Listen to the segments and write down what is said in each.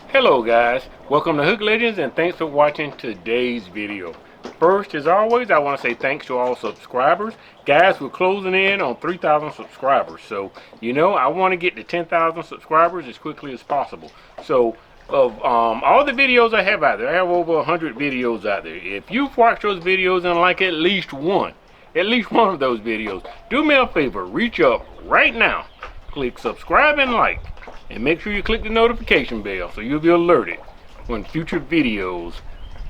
Hello guys, welcome to Hook Legends and thanks for watching today's video. First, as always, I want to say thanks to all subscribers. Guys, we're closing in on 3,000 subscribers. So, I want to get to 10,000 subscribers as quickly as possible. So, of all the videos I have out there, I have over 100 videos out there. If you've watched those videos and like at least one of those videos, do me a favor, reach up right now, click subscribe and like, and make sure you click the notification bell so you'll be alerted when future videos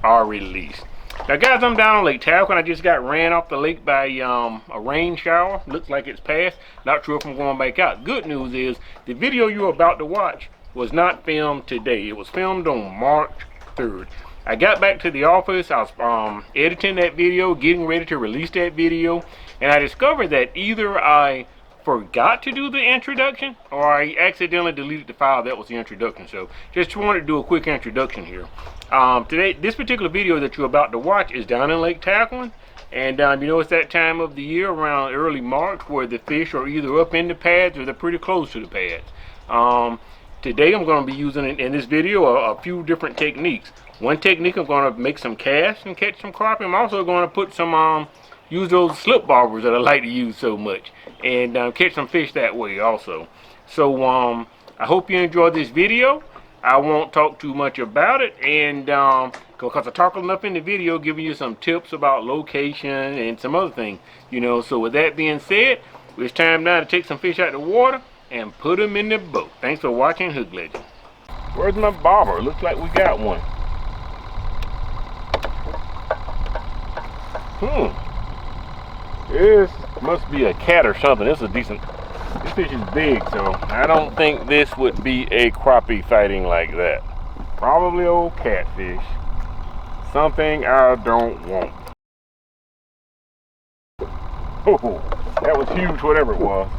are released. Now guys, I'm down on Lake Talquin. I just got ran off the lake by a rain shower. Looks like it's passed. Not sure if I'm going back out. Good news is the video you're about to watch was not filmed today. It was filmed on March 3rd. I got back to the office. I was editing that video, getting ready to release that video, and I discovered that either I forgot to do the introduction or I accidentally deleted the file that was the introduction. So just wanted to do a quick introduction here. Today, this particular video that you're about to watch is down in Lake Talquin, and it's that time of the year around early March where the fish are either up in the pads or they're pretty close to the pads. Today I'm going to be using in this video a few different techniques. One technique, I'm going to make some casts and catch some crappie. I'm also going to put some use those slip bobbers that I like to use so much and catch some fish that way also. So I hope you enjoy this video. I won't talk too much about it, and because I talk enough in the video giving you some tips about location and some other things, so with that being said, it's time now to take some fish out of the water and put them in the boat. Thanks for watching Hook Legends. Where's my bobber? Looks like we got one. This must be a cat or something. This fish is big, so I don't think this would be a crappie fighting like that. Probably old catfish. Something I don't want. Oh, that was huge, whatever it was.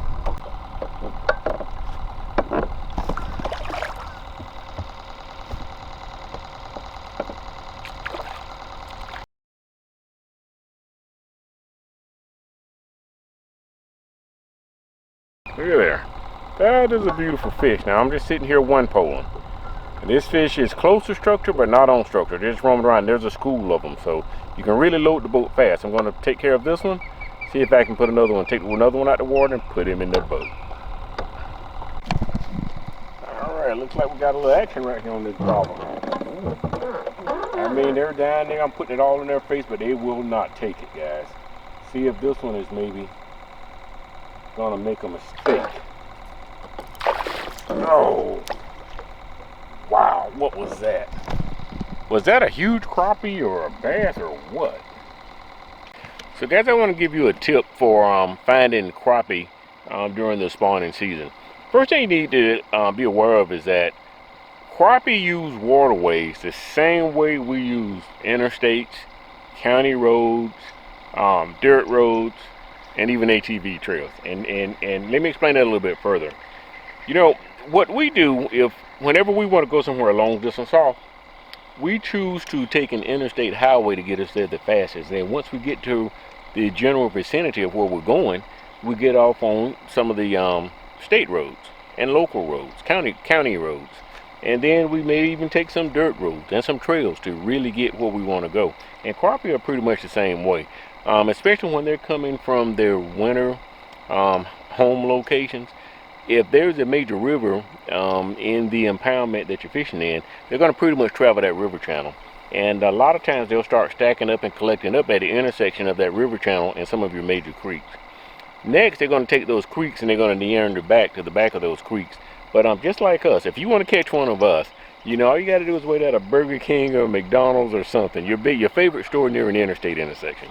Look at there. That is a beautiful fish. Now I'm just sitting here one poling. And this fish is close to structure but not on structure. They're just roaming around. There's a school of them, so you can really load the boat fast. I'm going to take care of this one, see if I can put another one, take another one out the water and put him in the boat. Alright, looks like we got a little action right here on this problem. I mean, they're down there. I'm putting it all in their face, but they will not take it, guys. See if this one is maybe gonna make a mistake. No. Wow, what was that? Was that a huge crappie or a bass or what? So guys, I want to give you a tip for finding crappie during the spawning season. First thing you need to be aware of is that crappie use waterways the same way we use interstates, county roads, dirt roads, and even ATV trails. And let me explain that a little bit further. What we do, whenever we want to go somewhere a long distance off, we choose to take an interstate highway to get us there the fastest. Then once we get to the general vicinity of where we're going, we get off on some of the state roads and local roads, county roads. And then we may even take some dirt roads and some trails to really get where we want to go. And crappie are pretty much the same way. Especially when they're coming from their winter home locations. If there's a major river in the impoundment that you're fishing in, they're going to pretty much travel that river channel. And a lot of times they'll start stacking up and collecting up at the intersection of that river channel and some of your major creeks. Next, they're going to take those creeks and they're going to meander back to the back of those creeks. But just like us, if you want to catch one of us, all you got to do is wait at a Burger King or McDonald's or something, your favorite store near an interstate intersection.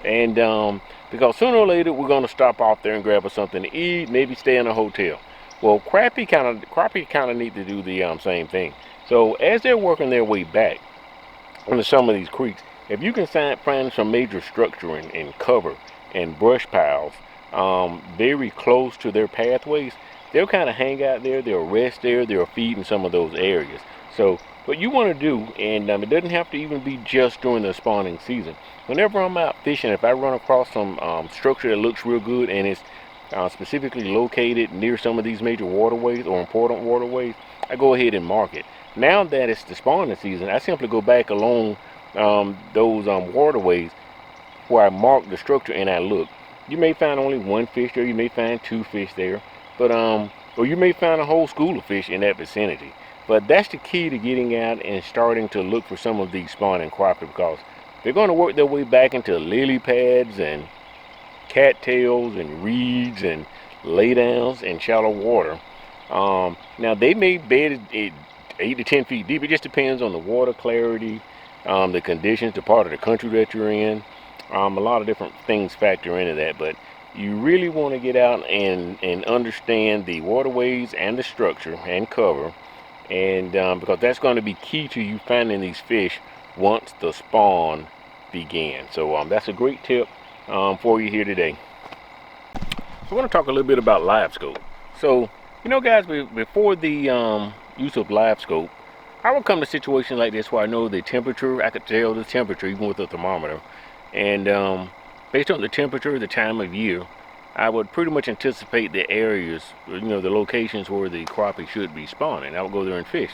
And because sooner or later we're going to stop off there and grab us something to eat, maybe stay in a hotel. Well, crappie kind of need to do the same thing. So as they're working their way back into some of these creeks, if you can find some major structure and cover and brush piles very close to their pathways, they'll kind of hang out there, they'll rest there, they'll feed in some of those areas. So what you want to do, and it doesn't have to even be just during the spawning season. Whenever I'm out fishing, if I run across some structure that looks real good and it's specifically located near some of these major waterways or important waterways, I go ahead and mark it. Now that it's the spawning season, I simply go back along those waterways where I mark the structure and I look. You may find only one fish there, you may find two fish there, but or you may find a whole school of fish in that vicinity. But that's the key to getting out and starting to look for some of these spawning crappie, because they're going to work their way back into lily pads and cattails and reeds and laydowns in shallow water. Now they may bed it 8 to 10 feet deep. It just depends on the water clarity, the conditions, the part of the country that you're in. A lot of different things factor into that, but you really want to get out and understand the waterways and the structure and cover, and because that's going to be key to you finding these fish once the spawn began. So that's a great tip for you here today. So I want to talk a little bit about LiveScope. So, you know, guys, before the use of LiveScope, I would come to situations like this where I know the temperature. I could tell the temperature even with a thermometer, and based on the temperature, the time of year, I would pretty much anticipate the areas, you know, the locations where the crappie should be spawning. I would go there and fish.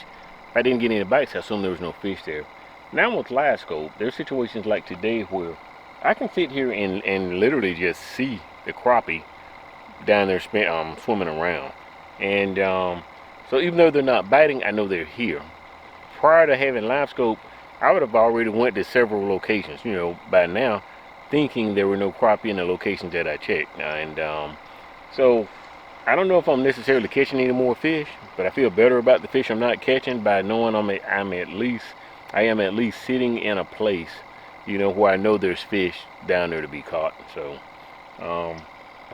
If I didn't get any bites, I assumed there was no fish there. Now with LiveScope, there's situations like today where I can sit here and literally just see the crappie down there swimming around. And so even though they're not biting, I know they're here. Prior to having LiveScope, I would have already went to several locations, you know, by now, thinking there were no crappie in the locations that I checked. And so I don't know if I'm necessarily catching any more fish, but I feel better about the fish I'm not catching by knowing I am at least sitting in a place, you know, where I know there's fish down there to be caught. So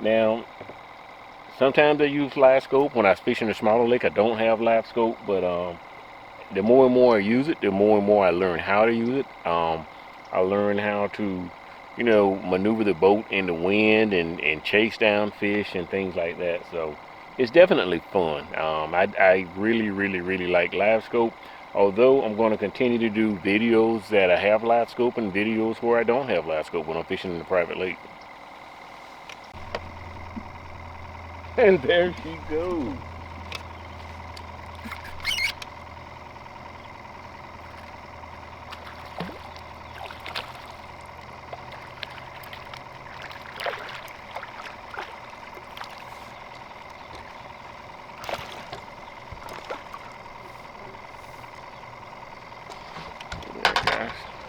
now sometimes I use LiveScope when I fish in a smaller lake. I don't have LiveScope, but the more and more I use it, the more and more I learn how to use it. I learn how to, you know, maneuver the boat in the wind and chase down fish and things like that. So it's definitely fun. I really like LiveScope. Although I'm going to continue to do videos that I have LiveScope and videos where I don't have LiveScope when I'm fishing in the private lake. And there she goes.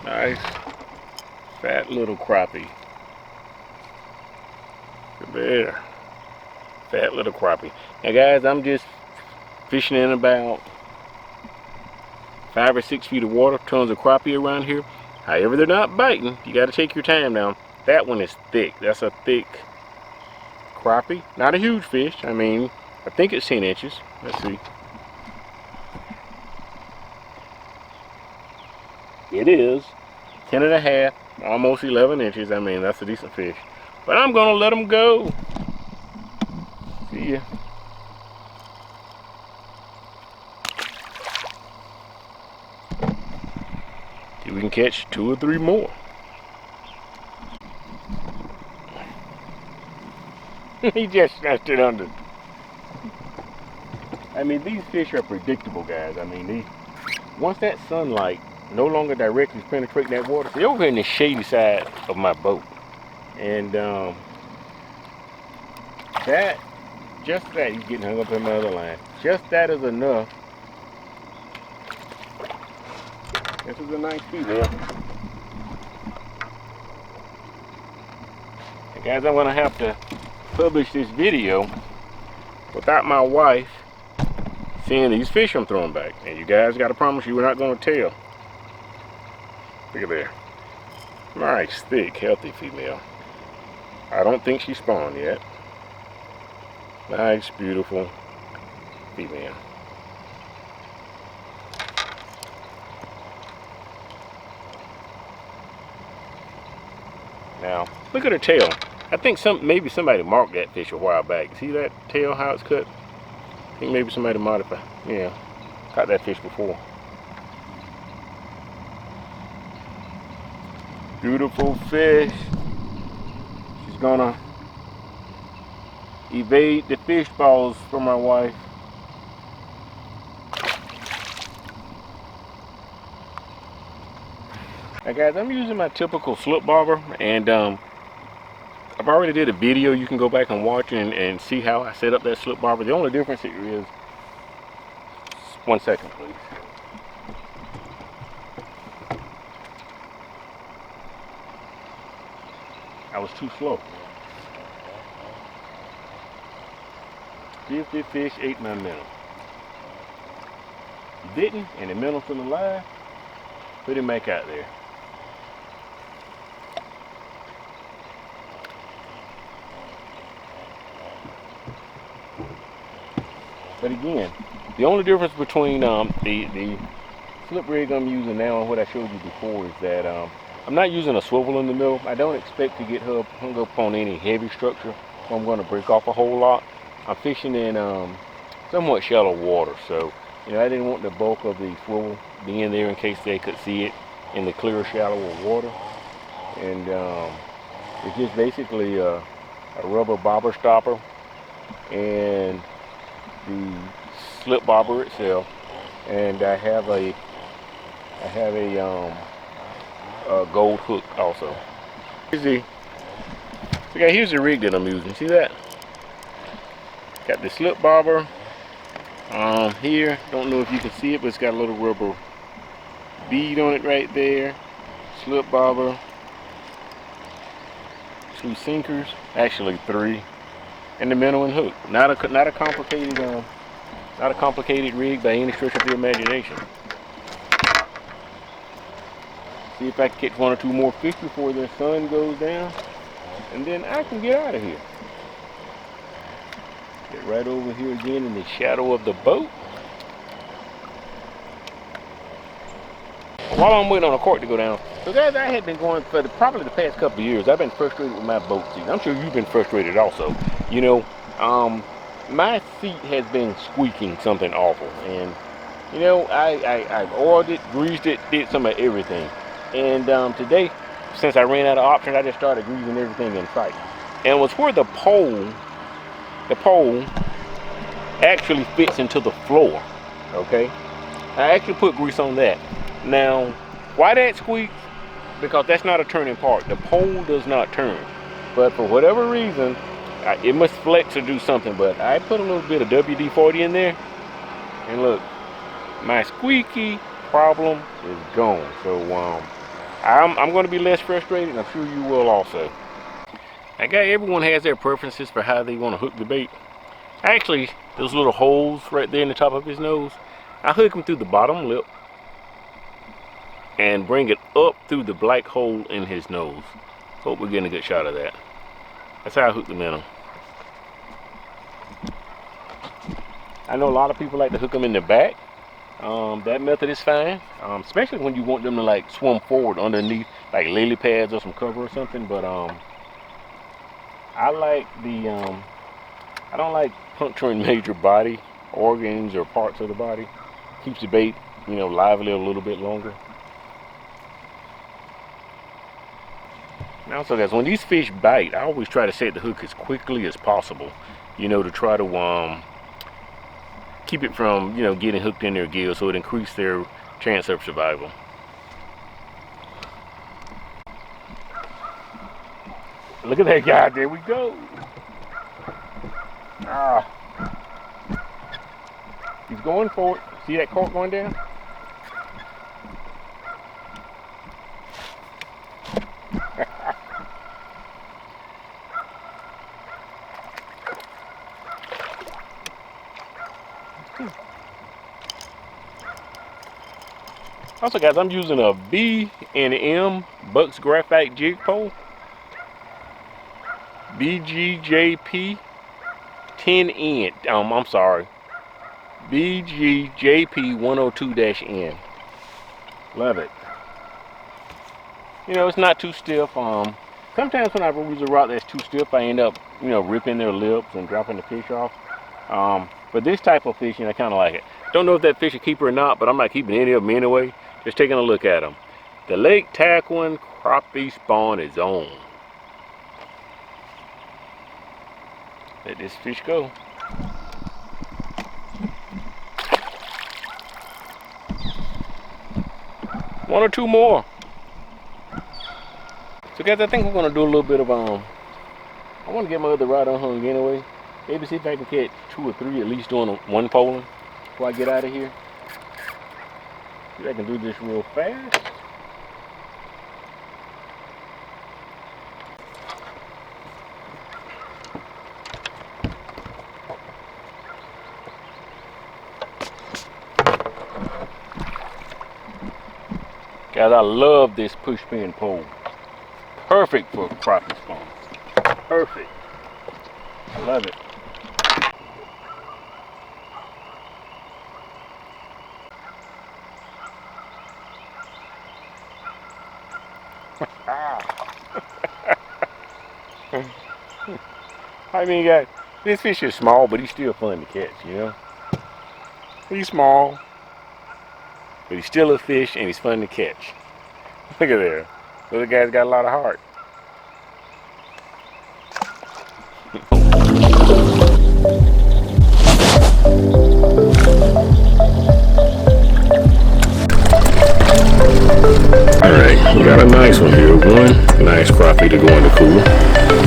Nice, fat little crappie. There, fat little crappie. Now, guys, I'm just fishing in about 5 or 6 feet of water. Tons of crappie around here. However, they're not biting. You got to take your time now. That one is thick. That's a thick crappie. Not a huge fish. I mean, I think it's 10 inches. Let's see. It is 10 and a half, almost 11 inches. I mean, that's a decent fish. But I'm gonna let them go. See ya. See if we can catch 2 or 3 more. He just snatched it under. I mean, these fish are predictable, guys. I mean, once that sunlight no longer directly penetrating that water. They're over in the shady side of my boat, and just that, he's getting hung up in my other line. Just that is enough. This is a nice female. And guys, I'm gonna have to publish this video without my wife seeing these fish I'm throwing back, and you guys got to promise you we're not gonna tell. Look at there. Nice, thick, healthy female. I don't think she spawned yet. Nice, beautiful female. Now, look at her tail. I think maybe somebody marked that fish a while back. See that tail, how it's cut? I think maybe somebody modified. Yeah, caught that fish before. Beautiful fish. She's gonna evade the fish balls for my wife. Now guys, I'm using my typical slip bobber, and I've already did a video you can go back and watch and see how I set up that slip bobber. The only difference here is, 1 second please. I was too slow. 50 fish ate my minnow. He didn't, and the minnow's still alive. Put him back out there. But again, the only difference between the slip rig I'm using now and what I showed you before is that I'm not using a swivel in the middle. I don't expect to get hung up on any heavy structure, so I'm going to break off a whole lot. I'm fishing in somewhat shallow water, so I didn't want the bulk of the swivel being there in case they could see it in the clear, shallower water. And it's just basically a rubber bobber stopper and the slip bobber itself, and I have a gold hook also. Here's the rig that I'm using. See that? Got the slip bobber here. Don't know if you can see it, but it's got a little rubber bead on it right there. Slip bobber, 2 sinkers, actually 3, and the minnow and hook. Not a complicated rig by any stretch of the imagination. See if I can catch 1 or 2 more fish before the sun goes down, and then I can get out of here. Get right over here again in the shadow of the boat. While I'm waiting on the cork to go down, so guys, I had been going for probably the past couple of years. I've been frustrated with my boat seat. I'm sure you've been frustrated also. My seat has been squeaking something awful, and I've oiled it, greased it, did some of everything. And today, since I ran out of options, I just started greasing everything in sight. And it was where the pole actually fits into the floor. Okay, I actually put grease on that. Now, why that squeaks? Because that's not a turning part. The pole does not turn, but for whatever reason, it must flex or do something. But I put a little bit of WD-40 in there, and look, my squeaky problem is gone. So I'm going to be less frustrated, and I'm sure you will also. Everyone has their preferences for how they want to hook the bait. Actually, those little holes right there in the top of his nose, I hook them through the bottom lip and bring it up through the black hole in his nose. Hope we're getting a good shot of that. That's how I hook the minnow. I know a lot of people like to hook them in the back. That method is fine, especially when you want them to like swim forward underneath like lily pads or some cover or something. But I like I don't like puncturing major body organs or parts of the body. Keeps the bait, lively a little bit longer. And also guys, when these fish bite, I always try to set the hook as quickly as possible, to try to keep it from, getting hooked in their gills, so it increases their chance of survival. Look at that guy, there we go. He's going for it. See that cork going down? Also guys, I'm using a B&M Bucks Graphite jig pole. BGJP 10N. I'm sorry. BGJP 102-N. Love it. It's not too stiff. Sometimes when I use a rod that's too stiff, I end up, ripping their lips and dropping the fish off. But this type of fishing, I kind of like it. Don't know if that fish a keeper or not, but I'm not keeping any of them anyway. Just taking a look at them. The Lake Talquin crappie spawn is on. Let this fish go. One or two more. So guys, I think we're gonna do a little bit of I want to get my other rod unhung anyway. Maybe see if I can catch 2 or 3 at least doing one poling before I get out of here. See if I can do this real fast. Guys, I love this push pin pole. Perfect for crappie spawn. Perfect. I love it. I mean, guys, this fish is small, but he's still fun to catch, you know? He's small, but he's still a fish and he's fun to catch. Look at there. Those guys got a lot of heart. Alright, we got a nice one here. One nice crappie to go in the cooler.